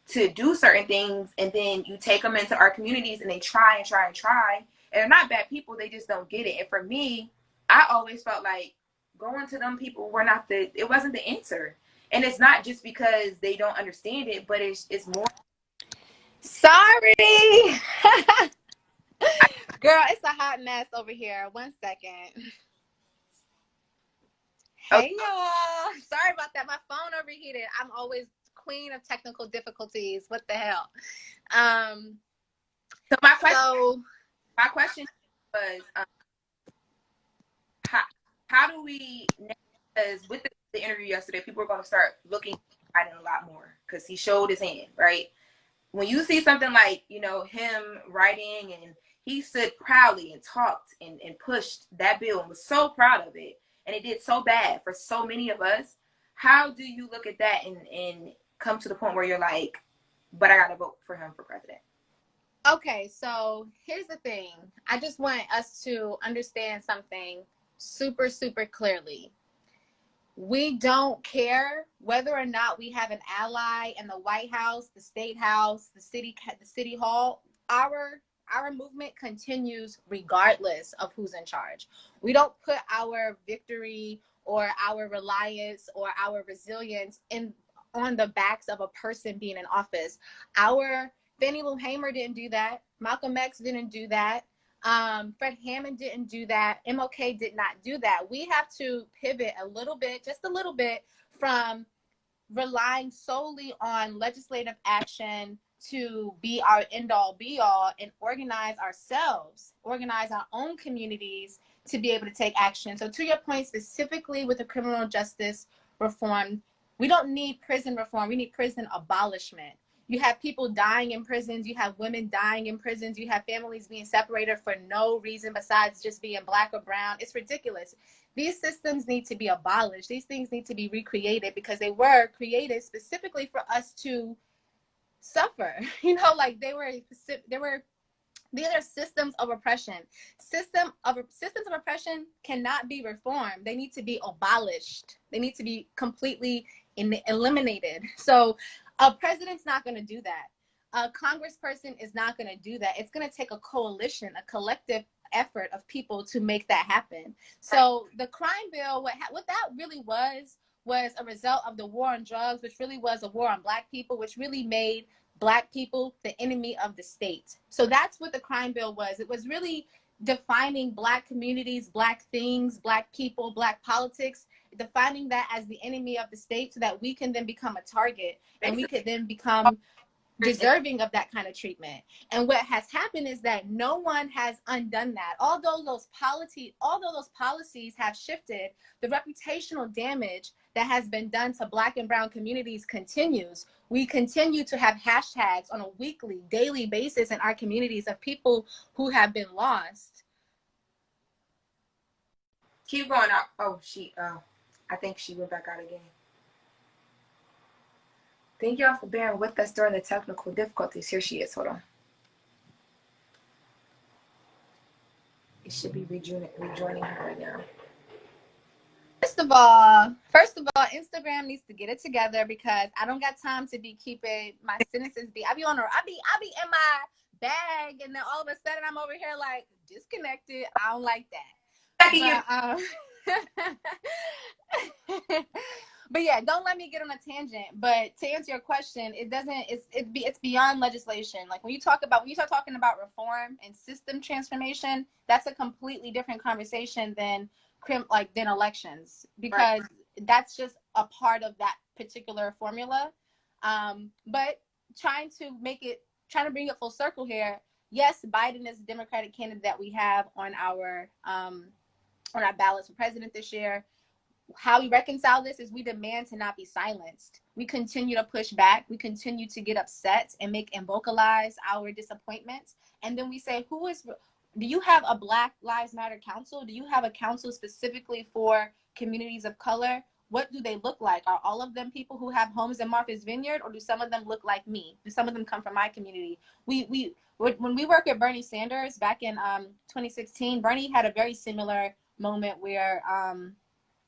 to do certain things. And then you take them into our communities and they try and try and try. And they're not bad people, they just don't get it. And for me, I always felt like going to them people it wasn't the answer. And it's not just because they don't understand it, but it's more. Sorry. Girl, it's a hot mess over here. 1 second. Hey, y'all. Sorry about that. My phone overheated. I'm always queen of technical difficulties. What the hell? So my question was, how do we, because with the interview yesterday, people are going to start looking at Biden a lot more because he showed his hand, right? When you see something like, you know, him writing, and he stood proudly and talked and pushed that bill and was so proud of it, and it did so bad for so many of us, how do you look at that and come to the point where you're like, but I gotta vote for him for president? Okay, so here's the thing. I just want us to understand something super, super clearly. We don't care whether or not we have an ally in the White House, the State House, the city hall. Our movement continues regardless of who's in charge. We don't put our victory or our reliance or our resilience on the backs of a person being in office. Our Fannie Lou Hamer didn't do that. Malcolm X didn't do that. Fred Hammond didn't do that. MLK did not do that. We have to pivot a little bit, just a little bit, from relying solely on legislative action to be our end all be all, and organize ourselves, organize our own communities to be able to take action. So to your point, specifically with the criminal justice reform, we don't need prison reform. We need prison abolishment. You have people dying in prisons. You have women dying in prisons. You have families being separated for no reason besides just being Black or brown. It's ridiculous. These systems need to be abolished. These things need to be recreated because they were created specifically for us to suffer. You know, like these are systems of oppression. Systems of oppression cannot be reformed. They need to be abolished. They need to be completely eliminated. So a president's not going to do that. A congressperson is not going to do that. It's going to take a coalition, a collective effort of people to make that happen. So the crime bill, what that really was a result of the war on drugs, which really was a war on Black people, which really made Black people the enemy of the state. So that's what the crime bill was. It was really defining Black communities, Black things, Black people, Black politics, defining that as the enemy of the state so that we can then become a target and we could then become deserving of that kind of treatment. And what has happened is that no one has undone that. Although those policies have shifted, the reputational damage that has been done to Black and brown communities continues. We continue to have hashtags on a weekly, daily basis in our communities of people who have been lost. Keep going out. Oh, I think she went back out again. Thank y'all for bearing with us during the technical difficulties. Here she is. Hold on. It should be rejoining her right now. First of all, Instagram needs to get it together because I don't got time to be keeping my sentences. I be in my bag, and then all of a sudden I'm over here like disconnected. I don't like that. But yeah, don't let me get on a tangent. But to answer your question, it's beyond legislation. Like when you start talking about reform and system transformation, that's a completely different conversation than elections, because that's just a part of that particular formula. But trying to bring it full circle here. Yes, Biden is the Democratic candidate that we have on our ballots for president this year. How we reconcile this is we demand to not be silenced. We continue to push back. We continue to get upset and vocalize our disappointments. And then we say, do you have a Black Lives Matter council? Do you have a council specifically for communities of color? What do they look like? Are all of them people who have homes in Martha's Vineyard, or do some of them look like me? Do some of them come from my community? When we worked with Bernie Sanders back in 2016, Bernie had a very similar moment where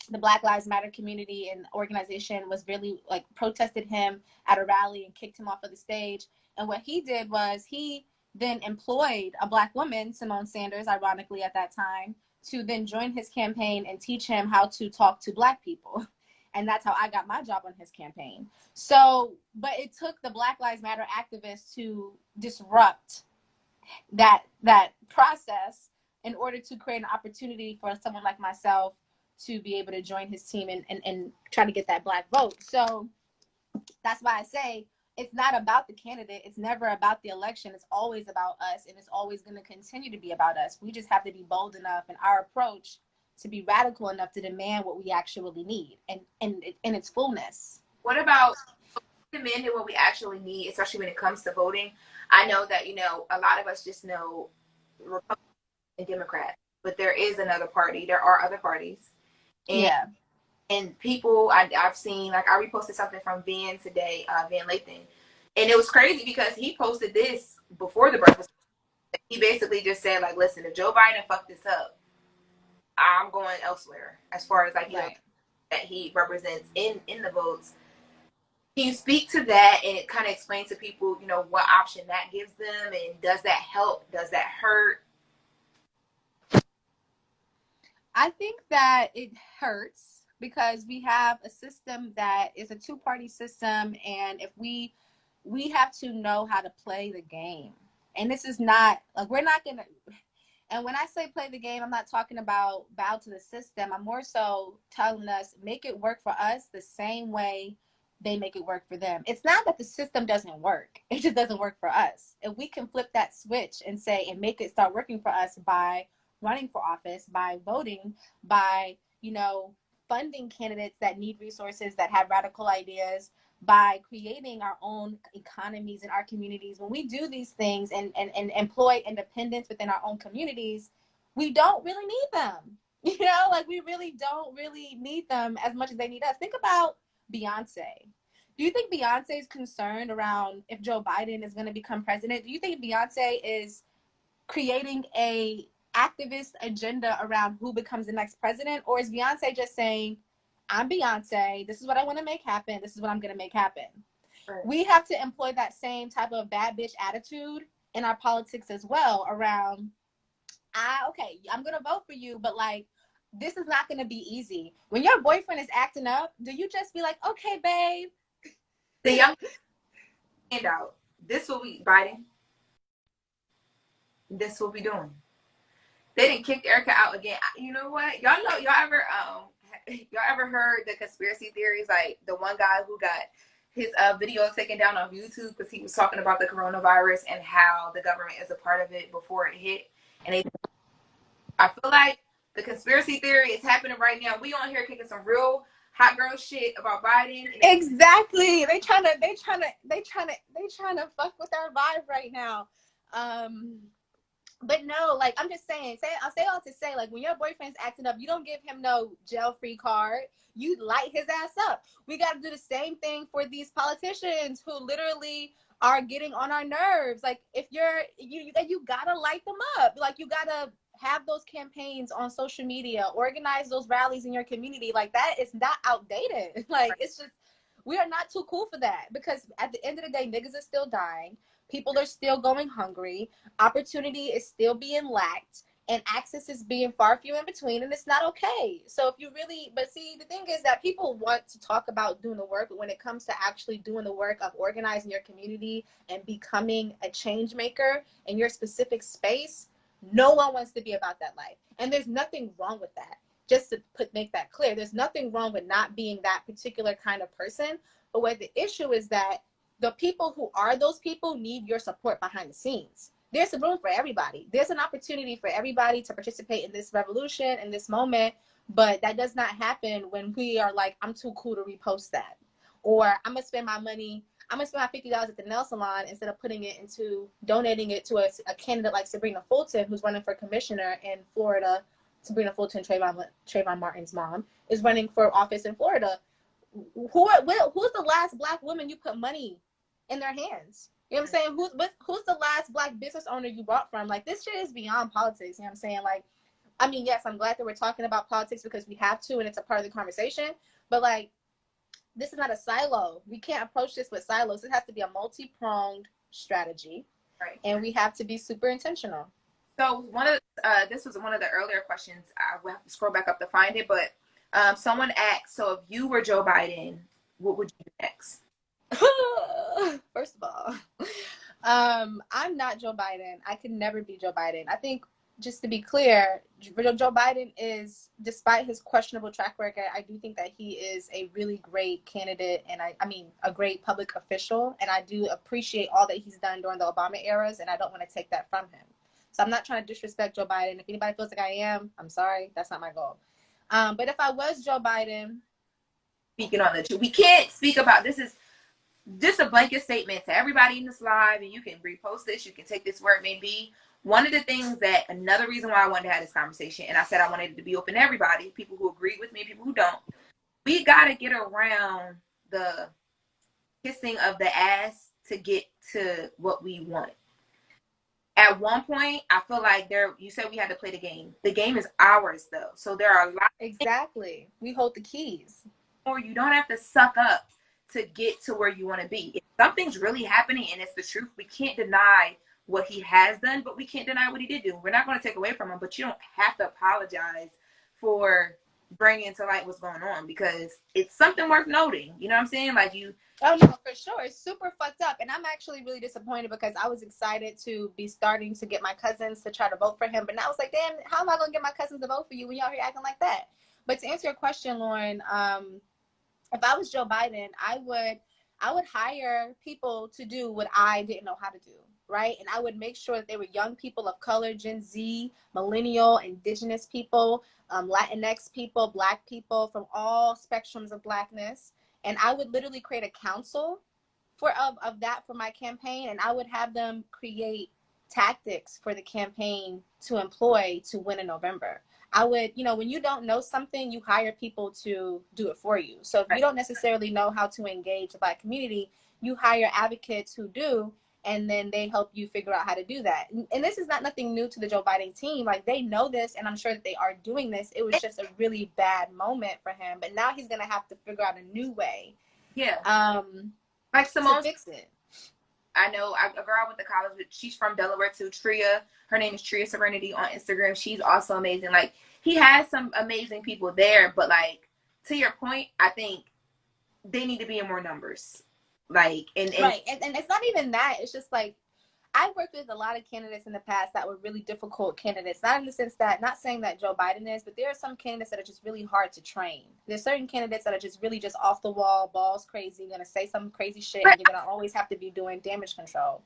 the Black Lives Matter community and organization was really protested him at a rally and kicked him off of the stage. And what he did was he then employed a Black woman, Simone Sanders, ironically at that time, to then join his campaign and teach him how to talk to Black people. And that's how I got my job on his campaign. So, but it took the Black Lives Matter activists to disrupt that process in order to create an opportunity for someone like myself to be able to join his team and try to get that Black vote. So that's why I say it's not about the candidate. It's never about the election. It's always about us, and it's always going to continue to be about us. We just have to be bold enough in our approach to be radical enough to demand what we actually need and in its fullness. What about demanding what we actually need, especially when it comes to voting? I know that, a lot of us just know Republican and Democrat, but there is another party. There are other parties. And And people I've seen, like I reposted something from Van today, Van Lathan, and it was crazy because he posted this before the breakfast. He basically just said like, listen, if Joe Biden fucked this up, I'm going elsewhere. As far as like, you know, Right. that he represents in the votes. Can you speak to that and it kind of explain to people, you know, what option that gives them, and does that help? Does that hurt? I think that it hurts because we have a system that is a two-party system, and if we have to know how to play the game. And this is not like we're not gonna. And when I say play the game, I'm not talking about bow to the system. I'm more so telling us make it work for us the same way they make it work for them. It's not that the system doesn't work. It just doesn't work for us. If we can flip that switch and say and make it start working for us by running for office, by voting, by, you know, funding candidates that need resources, that have radical ideas, by creating our own economies in our communities. When we do these things and employ independence within our own communities, we don't really need them. You know, like we really don't really need them as much as they need us. Think about Beyonce. Do you think Beyonce is concerned around if Joe Biden is going to become president? Do you think Beyonce is creating a activist agenda around who becomes the next president? Or is Beyonce just saying, I'm Beyonce, this is what I want to make happen, this is what I'm going to make happen? Right. We have to employ that same type of bad bitch attitude in our politics as well around, okay, I'm going to vote for you, but like, this is not going to be easy. When your boyfriend is acting up, do you just be like, okay, babe? The young handout. This will be Biden. This will be doing. They didn't kick Erica out again. You know what? Y'all ever heard the conspiracy theories? Like the one guy who got his video taken down on YouTube because he was talking about the coronavirus and how the government is a part of it before it hit. And I feel like the conspiracy theory is happening right now. We on here kicking some real hot girl shit about Biden. Exactly. They trying to fuck with our vibe right now. But no, like I'm just saying, I'll say all to say, like when your boyfriend's acting up, you don't give him no jail-free card. You light his ass up. We got to do the same thing for these politicians who literally are getting on our nerves. Like if you gotta light them up. Like you gotta have those campaigns on social media, organize those rallies in your community. Like that is not outdated. Like it's just, we are not too cool for that, because at the end of the day, niggas are still dying. People are still going hungry. Opportunity is still being lacked, and access is being far few in between, and it's not okay. So if you really, but see, the thing is that people want to talk about doing the work, but when it comes to actually doing the work of organizing your community and becoming a change maker in your specific space, no one wants to be about that life. And there's nothing wrong with that. Just to make that clear, there's nothing wrong with not being that particular kind of person. But what the issue is that the people who are those people need your support behind the scenes. There's a room for everybody. There's an opportunity for everybody to participate in this revolution, in this moment, but that does not happen when we are like, I'm too cool to repost that. Or I'm going to spend my money, I'm going to spend my $50 at the nail salon instead of putting it into, donating it to a candidate like Sabrina Fulton, who's running for commissioner in Florida. Sabrina Fulton, Trayvon Martin's mom, is running for office in Florida. Who's the last Black woman you put money in their hands? You know what I'm saying? Who's the last Black business owner you bought from? Like, this shit is beyond politics. You know what I'm saying? Like, I mean, yes, I'm glad that we're talking about politics because we have to, and it's a part of the conversation. But like, this is not a silo. We can't approach this with silos. It has to be a multi-pronged strategy, right? And we have to be super intentional. So this was one of the earlier questions. I will have to scroll back up to find it, but someone asked, so if you were Joe Biden, what would you do next? First of all, I'm not Joe Biden. I could never be Joe Biden. I think, just to be clear, Joe Biden is, despite his questionable track record, I do think that he is a really great candidate, and I mean, a great public official, and I do appreciate all that he's done during the Obama eras, and I don't want to take that from him. So I'm not trying to disrespect Joe Biden. If anybody feels like I am, I'm sorry. That's not my goal. But if I was Joe Biden, speaking on the truth, we can't speak about this. Is just a blanket statement to everybody in this live, and you can repost this. You can take this where it may be. One of the things that, another reason why I wanted to have this conversation, and I said I wanted it to be open to everybody, people who agree with me, people who don't. we gotta get around the kissing of the ass to get to what we want. At one point, I feel like you said we had to play the game. The game is ours though. So there are a lot Exactly. We hold the keys. more you don't have to suck up to get to where you want to be. If something's really happening and it's the truth, we can't deny what he has done, but we can't deny what he did do. We're not going to take away from him, but you don't have to apologize for bringing to light what's going on, because it's something worth noting. You know what I'm saying? Like you. Oh no, for sure. It's super fucked up. And I'm actually really disappointed because I was excited to be starting to get my cousins to try to vote for him. But now it's like, damn, how am I going to get my cousins to vote for you when y'all here acting like that? But to answer your question, Lauren, if I was Joe Biden, I would hire people to do what I didn't know how to do, right? And I would make sure that they were young people of color, Gen Z, millennial, indigenous people, Latinx people, Black people from all spectrums of Blackness. And I would literally create a council of that for my campaign, and I would have them create tactics for the campaign to employ to win in November. I would, when you don't know something, you hire people to do it for you. So if you don't necessarily know how to engage the Black community, you hire advocates who do, and then they help you figure out how to do that. And this is not nothing new to the Joe Biden team. Like, they know this, and I'm sure that they are doing this. It was just a really bad moment for him. But now he's going to have to figure out a new way. Yeah. Like Simone, to fix it. I know a girl I went to college with, she's from Delaware too, Tria. Her name is Tria Serenity on Instagram. She's also amazing. Like, he has some amazing people there, but like, to your point, I think they need to be in more numbers. Like, right. And it's not even that. It's just like, I've worked with a lot of candidates in the past that were really difficult candidates. Not in the sense that, not saying that Joe Biden is, but there are some candidates that are just really hard to train. There's certain candidates that are just really just off the wall, balls crazy, going to say some crazy shit, and you're going to always have to be doing damage control.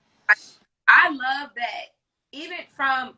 I love that even from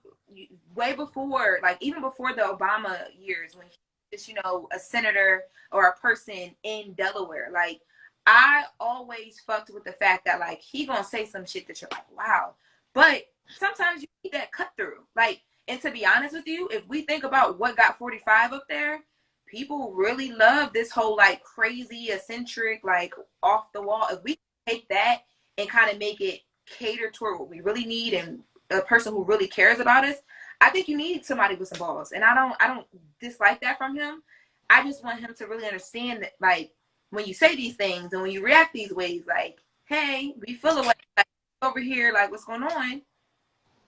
way before, like even before the Obama years, when he was just, a senator or a person in Delaware, like, I always fucked with the fact that, like, he gonna say some shit that you're like, wow. But sometimes you need that cut through. Like, and to be honest with you, if we think about what got 45 up there, people really love this whole, like, crazy, eccentric, like, off the wall. If we take that and kind of make it cater toward what we really need and a person who really cares about us, I think you need somebody with some balls. And I don't dislike that from him. I just want him to really understand that, like, when you say these things and when you react these ways, like, hey, we feel a way, like, over here, like, what's going on?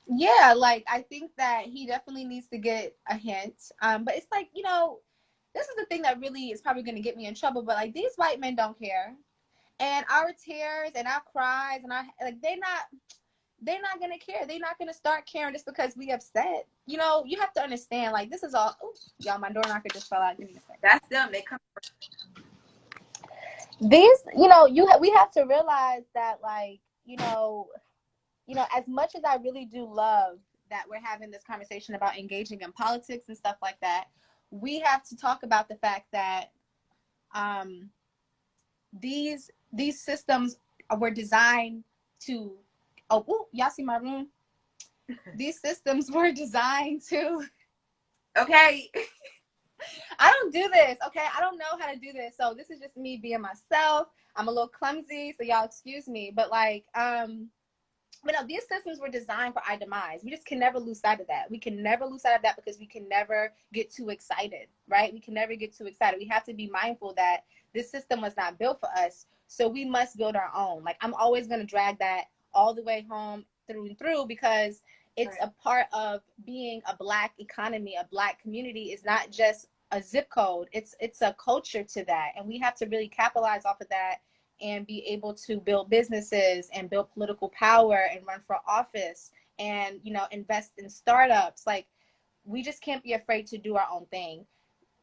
Yeah, like, I think that he definitely needs to get a hint. But it's like, this is the thing that really is probably going to get me in trouble. But, like, these white men don't care. And our tears and our cries and they're not going to care. They're not going to start caring just because we upset. You have to understand, like, this is all, y'all, my door knocker just fell out. Give me a second. That's them. They come. These, we have to realize that, like, as much as I really do love that we're having this conversation about engaging in politics and stuff like that, we have to talk about the fact that these systems were designed to, y'all see my room? These systems were designed to. Okay. I don't do this, okay? I don't know how to do this. So this is just me being myself. I'm a little clumsy, so y'all excuse me. But, like, but no, these systems were designed for our demise. We just can never lose sight of that. We can never lose sight of that because we can never get too excited, right? We can never get too excited. We have to be mindful that this system was not built for us, so we must build our own. Like, I'm always going to drag that all the way home through and through because it's a part of being a Black economy, a Black community. Is not just a zip code. It's a culture to that. And we have to really capitalize off of that and be able to build businesses and build political power and run for office and, invest in startups. Like, we just can't be afraid to do our own thing.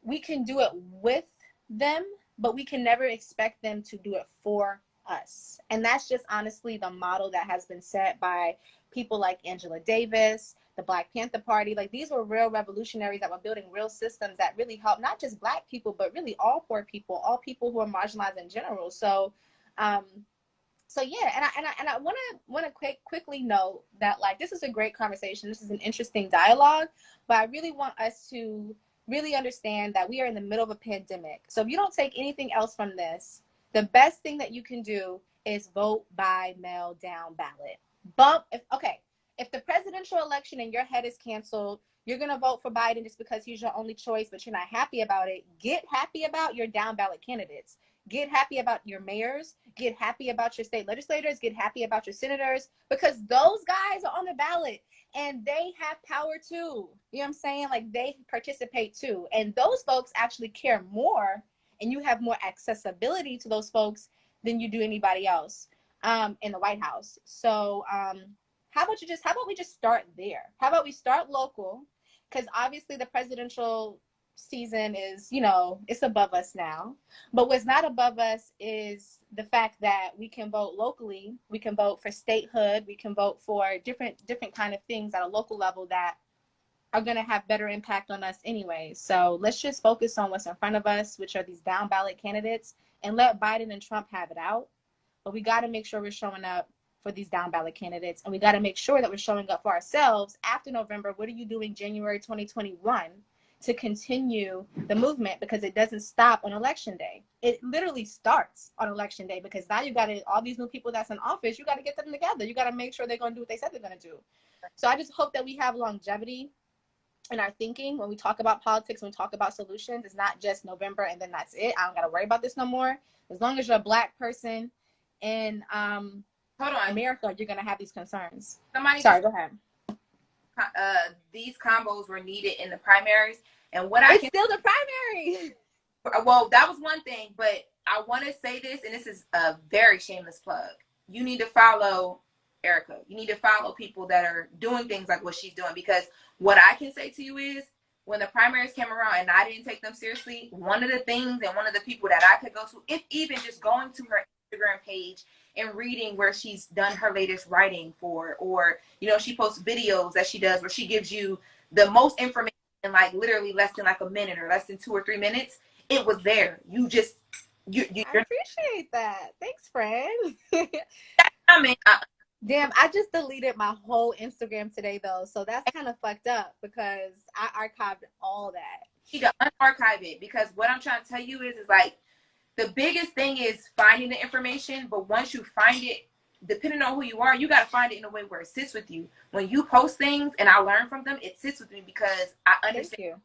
We can do it with them, but we can never expect them to do it for us. And that's just honestly the model that has been set by people like Angela Davis, the Black Panther Party. Like, these were real revolutionaries that were building real systems that really helped not just Black people, but really all poor people, all people who are marginalized in general. So yeah, and I want to quickly note that, like, this is a great conversation. This is an interesting dialogue, but I really want us to really understand that we are in the middle of a pandemic. So if you don't take anything else from this, the best thing that you can do is vote by mail down ballot. If the presidential election in your head is canceled, you're going to vote for Biden just because he's your only choice, but you're not happy about it. Get happy about your down ballot candidates. Get happy about your mayors. Get happy about your state legislators. Get happy about your senators, because those guys are on the ballot and they have power too. You know what I'm saying? Like, they participate too. And those folks actually care more, and you have more accessibility to those folks than you do anybody else in the White House. So how about we just start there? How about we start local? Because obviously the presidential season is, it's above us now. But what's not above us is the fact that we can vote locally. We can vote for statehood. We can vote for different kind of things at a local level that are going to have better impact on us anyway. So let's just focus on what's in front of us, which are these down ballot candidates, and let Biden and Trump have it out. But we got to make sure we're showing up for these down ballot candidates, and we got to make sure that we're showing up for ourselves after November. What are you doing January 2021 to continue the movement? Because it doesn't stop on election day. It literally starts on election day, because now you got all these new people that's in office. You got to get them together. You got to make sure they're going to do what they said they're going to do. So I just hope that we have longevity in our thinking when we talk about politics, when we talk about solutions. It's not just November and then that's it. I don't got to worry about this no more. As long as you're a Black person in Hold on, America, you're going to have these concerns. Sorry, go ahead. These combos were needed in the primaries, and it's still the primary. Well, that was one thing, but I want to say this, and this is a very shameless plug. You need to follow Erica. You need to follow people that are doing things like what she's doing, because what I can say to you is, when the primaries came around and I didn't take them seriously, one of the things and one of the people that I could go to, if even just going to her Instagram page and reading where she's done her latest writing for, or she posts videos that she does where she gives you the most information in like literally less than like a minute or less than 2 or 3 minutes. It was there. I appreciate that. Thanks, friend. I mean, damn, I just deleted my whole Instagram today though, so that's kind of fucked up because I archived all that. You need to unarchive it, because what I'm trying to tell you is like, the biggest thing is finding the information, but once you find it, depending on who you are, you got to find it in a way where it sits with you. When you post things and I learn from them, it sits with me, because I understand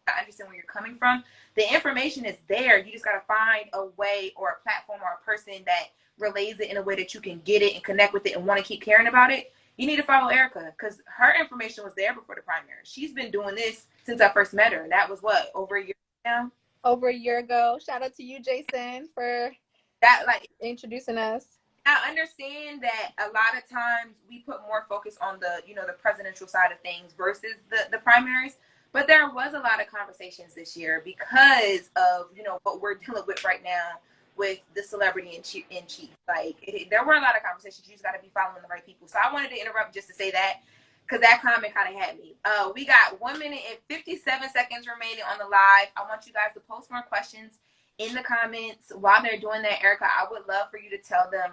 where you're coming from. The information is there. You just got to find a way or a platform or a person that relays it in a way that you can get it and connect with it and want to keep caring about it. You need to follow Erica, because her information was there before the primary. She's been doing this since I first met her. That was over a year now? Over a year ago. Shout out to you, Jason, for that, like, introducing us. I understand that a lot of times we put more focus on the presidential side of things versus the primaries, but there was a lot of conversations this year because of what we're dealing with right now with the celebrity in chief. Like, there were a lot of conversations. You just got to be following the right people. So I wanted to interrupt just to say that, because that comment kind of had me. We got 1 minute and 57 seconds remaining on the live. I want you guys to post more questions in the comments. While they're doing that, Erica, I would love for you to tell them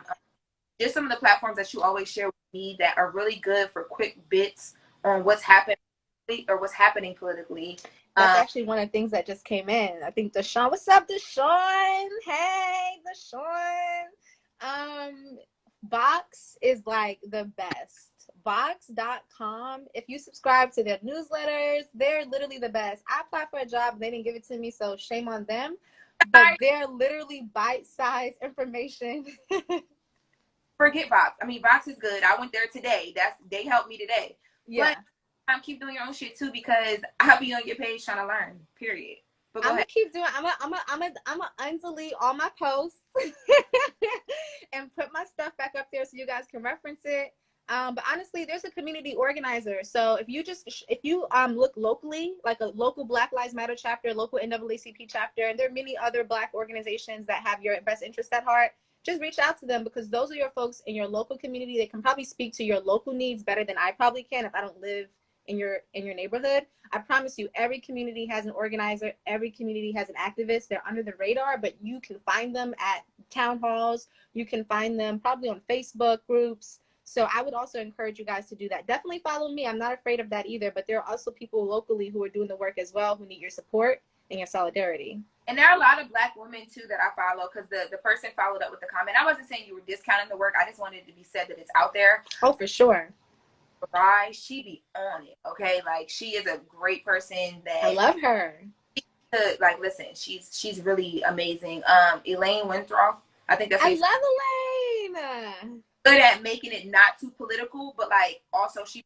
just some of the platforms that you always share with me that are really good for quick bits on what's happening or what's happening politically. That's actually one of the things that just came in. I think Deshaun, what's up, Deshaun? Hey, Deshaun. Vox is like the best. Vox.com. If you subscribe to their newsletters, they're literally the best. I applied for a job and they didn't give it to me, so shame on them. But they're literally bite-sized information. Forget Vox. I mean, Vox is good. I went there today. They helped me today. Yeah. But keep doing your own shit too, because I'll be on your page trying to learn. Period. But I'm gonna keep doing. I'm gonna undelete all my posts and put my stuff back up there so you guys can reference it. But honestly, there's a community organizer. So if you look locally, like a local Black Lives Matter chapter, local NAACP chapter, and there are many other Black organizations that have your best interest at heart, just reach out to them, because those are your folks in your local community. They can probably speak to your local needs better than I probably can if I don't live in your neighborhood. I promise you, every community has an organizer, every community has an activist. They're under the radar, but you can find them at town halls. You can find them probably on Facebook groups. So I would also encourage you guys to do that. Definitely follow me. I'm not afraid of that either. But there are also people locally who are doing the work as well who need your support and your solidarity. And there are a lot of Black women too that I follow, because the person followed up with the comment. I wasn't saying you were discounting the work. I just wanted it to be said that it's out there. Oh, for sure. Why she be on it, okay? Like, she is a great person. That I love her. Like, listen, she's really amazing. Elaine Winthrop, I think that's. I love Elaine. Good at making it not too political, but like also she